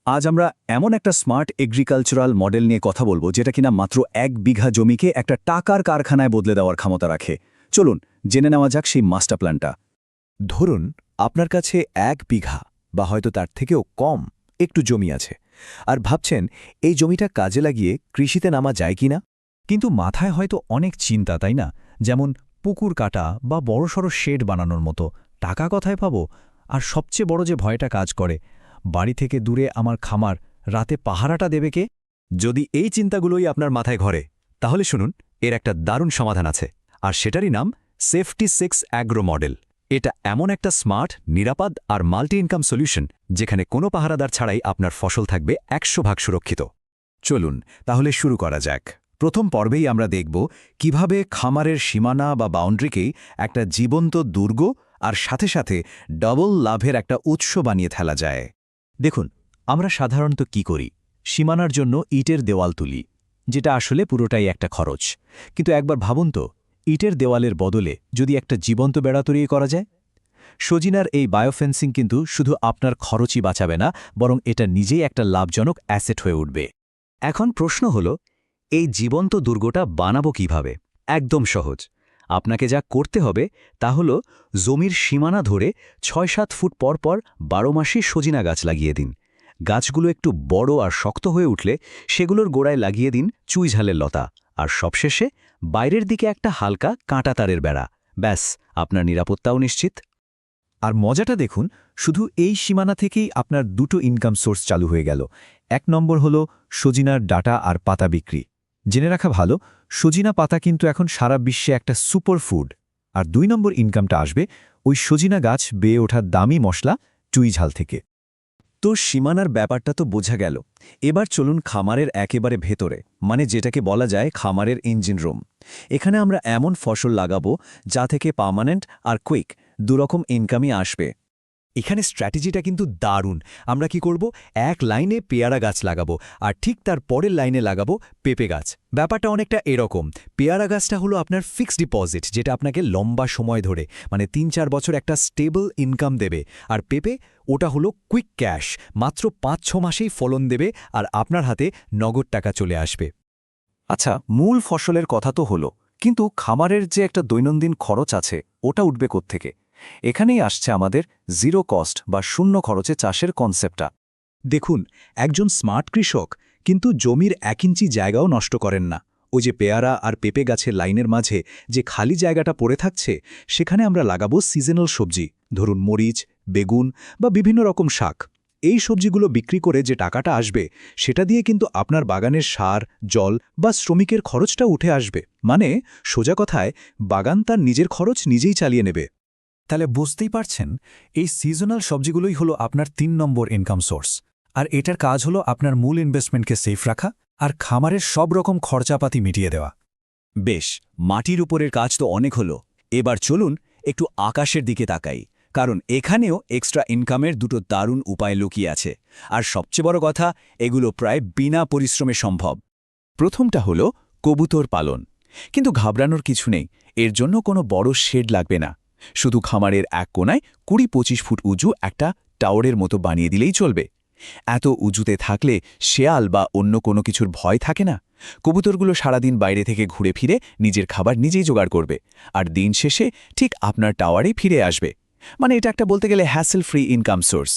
আজ আমরা এমন একটা স্মার্ট এগ্রিকালচারাল মডেল নিয়ে কথা বলবো যেটা কিনা মাত্র 1 বিঘা জমিকে একটা টাকার কারখানায় বদলে দেওয়ার ক্ষমতা রাখে। চলুন জেনে নেওয়া যাক সেই মাস্টার প্ল্যানটা। ধরুন আপনার কাছে 1 বিঘা বা হয়তো তার থেকেও কম একটু জমি আছে, আর ভাবছেন এই জমিটা কাজে লাগিয়ে কৃষিতে নামা যায় কিনা। কিন্তু মাথায় হয়তো অনেক চিন্তা, তাই না? যেমন পুকুর কাটা বা বড়সড় শেড বানানোর মতো। টাকা কোথায় পাবো? আর সবচেয়ে বড় যে ভয়টা কাজ করে, বাড়ি থেকে দূরে আমার খামার, রাতে পাহারাটা দেবে কে? যদি এই চিন্তাগুলোই আপনার মাথায় ঘরে, তাহলে শুনুন, এর একটা দারুণ সমাধান আছে, আর সেটারই নাম সেফটি 6 অ্যাগ্রো মডেল। এটা এমন একটা স্মার্ট, নিরাপদ আর মাল্টি ইনকাম সলিউশন যেখানে কোনো পাহারাদার ছাড়াই আপনার ফসল থাকবে 100% সুরক্ষিত। চলুন তাহলে শুরু করা যাক। প্রথম পর্বেই আমরা দেখব কিভাবে খামারের সীমানা বা বাউন্ডারিকেই একটা জীবন্ত দুর্গ আর সাথে সাথে ডবল লাভের একটা উৎস বানিয়ে ফেলা যায়। দেখুন, আমরা সাধারণত কি করি? সীমানার জন্য ইটের দেওয়াল তুলি, যেটা আসলে পুরোটাই একটা খরচ। কিন্তু একবার ভাবুন তো, ইটের দেওয়ালের বদলে যদি একটা জীবন্ত বেড়া তৈরি করা যায়। সজিনার এই বায়োফেন্সিং কিন্তু শুধু আপনার খরচই বাঁচাবে না, বরং এটা নিজেই একটা লাভজনক অ্যাসেট হয়ে উঠবে। এখন প্রশ্ন হল, এই জীবন্ত দুর্গটা বানাবো কিভাবে? একদম সহজ। আপনাকে যা করতে হবে তা হল জমির সীমানা ধরে ৬-৭ ফুট পর পর ১২ মাসই সজিনা গাছ লাগিয়ে দিন। গাছগুলো একটু বড় আর শক্ত হয়ে উঠলে সেগুলোর গোড়ায় লাগিয়ে দিন চুইঝালের লতা, আর সবশেষে বাইরের দিকে একটা হালকা কাঁটা তারের বেড়া। ব্যাস, আপনার নিরাপত্তাও নিশ্চিত। আর মজাটা দেখুন, শুধু এই সীমানা থেকেই আপনার দুটো ইনকাম সোর্স চালু হয়ে গেল। ১ নম্বর হল সজিনার ডাটা আর পাতা বিক্রি। জেনে রাখা ভালো, সজিনা পাতা কিন্তু এখন সারা বিশ্বে একটা সুপার ফুড। আর ২ নম্বর ইনকামটা আসবে ওই সজিনা গাছ বেয়ে ওঠা দামি মশলা চুইঝাল থেকে। তো সীমানার ব্যাপারটা তো বোঝা গেল। এবার চলুন খামারের একেবারে ভেতরে, মানে যেটাকে বলা যায় খামারের ইঞ্জিন রুম। এখানে আমরা এমন ফসল লাগাবো যা থেকে পার্মানেন্ট আর কুইক দুরকম ইনকামই আসবে। এখানে স্ট্র্যাটেজিটা কিন্তু দারুণ। আমরা কি করব, এক লাইনে পেয়ারা গাছ লাগাবো, আর ঠিক তার পরের লাইনে লাগাবো পেঁপে গাছ। ব্যাপারটা অনেকটা এরকম। পেয়ারা গাছটা হলো আপনার ফিক্সড ডিপোজিট, যেটা আপনাকে লম্বা সময় ধরে, মানে ৩-৪ বছর একটা স্টেবল ইনকাম দেবে। আর পেঁপে, ওটা হলো কুইক ক্যাশ, মাত্র ৫-৬ মাসেই ফলন দেবে, আর আপনার হাতে নগদ টাকা চলে আসবে। আচ্ছা, মূল ফসলের কথা তো হলো, কিন্তু খামারের যে একটা দৈনন্দিন খরচ আছে ওটা উঠবে কোত্থেকে? এখানেই আসছে আমাদের জিরো কস্ট বা শূন্য খরচে চাষের কনসেপ্টটা। দেখুন, একজন স্মার্ট কৃষক কিন্তু জমির ১ ইঞ্চি জায়গাও নষ্ট করেন না। ওই যে পেয়ারা আর পেঁপে গাছের লাইনের মাঝে যে খালি জায়গাটা পড়ে থাকছে, সেখানে আমরা লাগাবো সিজনাল সবজি, ধরুন মরিচ, বেগুন বা বিভিন্ন রকম শাক। এই সবজিগুলো বিক্রি করে যে টাকাটা আসবে, সেটা দিয়ে কিন্তু আপনার বাগানের সার, জল বা শ্রমিকের খরচটা উঠে আসবে। মানে সোজা কথায়, বাগান তার নিজের খরচ নিজেই চালিয়ে নেবে। তাহলে বুঝতেই পারছেন, এই সিজনাল সবজিগুলোই হলো আপনার ৩ নম্বর ইনকাম সোর্স। আর এটার কাজ হলো আপনার মূল ইনভেস্টমেন্টকে সেফ রাখা আর খামারের সব রকম খরচাপাতি মিটিয়ে দেওয়া। বেশ, মাটির উপরের কাজ তো অনেক হলো। এবার চলুন একটু আকাশের দিকে তাকাই, কারণ এখানেও এক্সট্রা ইনকামের দুটো দারুণ উপায় লুকিয়ে আছে। আর সবচেয়ে বড় কথা, এগুলো প্রায় বিনা পরিশ্রমে সম্ভব। প্রথমটা হলো কবুতর পালন। কিন্তু ঘাবড়ানোর কিছু নেই, এর জন্য কোনো বড় শেড লাগবে না। শুধু খামারের এক কোণায় ২০-২৫ ফুট উঁচু একটা টাওয়ারের মতো বানিয়ে দিলেই চলবে। এত উঁচুতে থাকলে শেয়াল বা অন্য কোনো কিছুর ভয় থাকে না। কবুতরগুলো সারাদিন বাইরে থেকে ঘুরে ফিরে নিজের খাবার নিজেই জোগাড় করবে, আর দিন শেষে ঠিক আপনার টাওয়ারেই ফিরে আসবে। মানে এটা একটা বলতে গেলে হ্যাসেল ফ্রি ইনকাম সোর্স।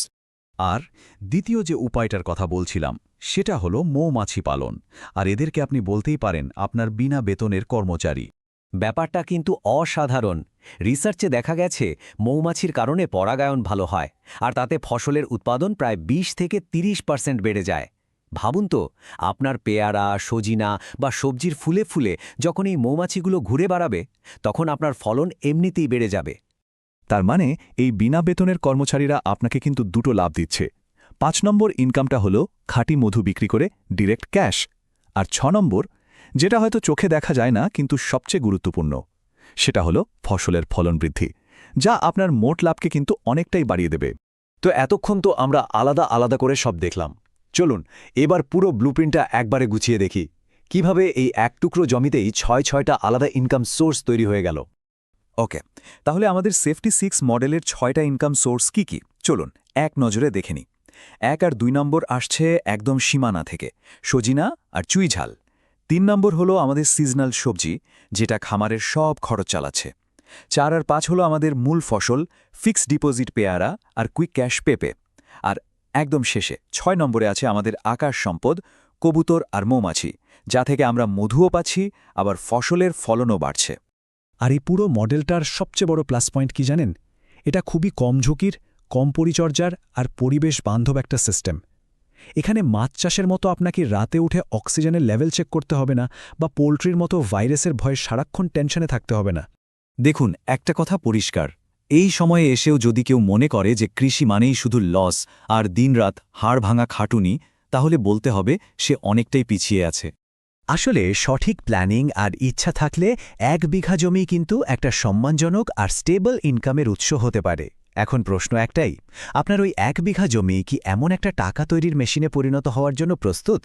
আর দ্বিতীয় যে উপায়টার কথা বলছিলাম, সেটা হলো মৌমাছি পালন। আর এদেরকে আপনি বলতেই পারেন আপনার বিনা বেতনের কর্মচারী। ব্যাপারটা কিন্তু অসাধারণ। রিসার্চে দেখা গেছে মৌমাছির কারণে পরাগায়ন ভালো হয়, আর তাতে ফসলের উৎপাদন প্রায় ২০-৩০% বেড়ে যায়। ভাবুন তো, আপনার পেয়ারা, সজিনা বা সবজির ফুলে ফুলে যখন এই মৌমাছিগুলো ঘুরে বেড়াবে, তখন আপনার ফলন এমনিতেই বেড়ে যাবে। তার মানে এই বিনা বেতনের কর্মচারীরা আপনাকে কিন্তু দুটো লাভ দিচ্ছে। ৫ নম্বর ইনকামটা হলো খাঁটি মধু বিক্রি করে ডিরেক্ট ক্যাশ। আর ৬ নম্বর, যেটা হয়তো চোখে দেখা যায় না কিন্তু সবচেয়ে গুরুত্বপূর্ণ, সেটা হলো ফসলের ফলন বৃদ্ধি, যা আপনার মোট লাভকে কিন্তু অনেকটাই বাড়িয়ে দেবে। তো এতক্ষণ তো আমরা আলাদা আলাদা করে সব দেখলাম। চলুন এবার পুরো ব্লুপ্রিন্টটা একবারে গুছিয়ে দেখি, কিভাবে এই এক টুকরো জমিতেই ৬টা আলাদা ইনকাম সোর্স তৈরি হয়ে গেল। ওকে, তাহলে আমাদের সেফটি 6 মডেলের ৬টা ইনকাম সোর্স কি কি? চলুন এক নজরে দেখে নিই। 1 আর 2 নম্বর আসছে একদম সীমানা থেকে, সজিনা আর চুই ঝাল। 3 নম্বর হলো আমাদের সিজনাল সবজি, যেটা খামারের সব খরচ চালাচ্ছে। 4 আর 5 হলো আমাদের মূল ফসল, ফিক্সড ডিপোজিট পেয়ারা আর কুইক ক্যাশ পেঁপে। আর একদম শেষে 6 নম্বরে আছে আমাদের আকাশ সম্পদ, কবুতর আর মৌমাছি, যা থেকে আমরা মধুও পাচ্ছি, আবার ফসলের ফলনও বাড়ছে। আর এই পুরো মডেলটার সবচেয়ে বড় প্লাস পয়েন্ট কি জানেন? এটা খুবই কম ঝুঁকির, কম পরিচর্যার আর পরিবেশ বান্ধব একটা সিস্টেম। এখানে মাছ চাষের মতো আপনাকে রাতে উঠে অক্সিজেনের লেভেল চেক করতে হবে না, বা পোলট্রির মতো ভাইরাসের ভয়ে সারাক্ষণ টেনশনে থাকতে হবে না। দেখুন, একটা কথা পরিষ্কার, এই সময়ে এসেও যদি কেউ মনে করে যে কৃষি মানেই শুধু লস আর দিনরাত হাড় ভাঙা খাটুনি, তাহলে বলতে হবে সে অনেকটাই পিছিয়ে আছে। আসলে সঠিক প্ল্যানিং আর ইচ্ছা থাকলে 1 বিঘা জমি কিন্তু একটা সম্মানজনক আর স্টেবল ইনকামের উৎস হতে পারে। এখন প্রশ্ন একটাই, আপনার ওই 1 বিঘা জমি কি এমন একটা টাকা তৈরির মেশিনে পরিণত হওয়ার জন্য প্রস্তুত?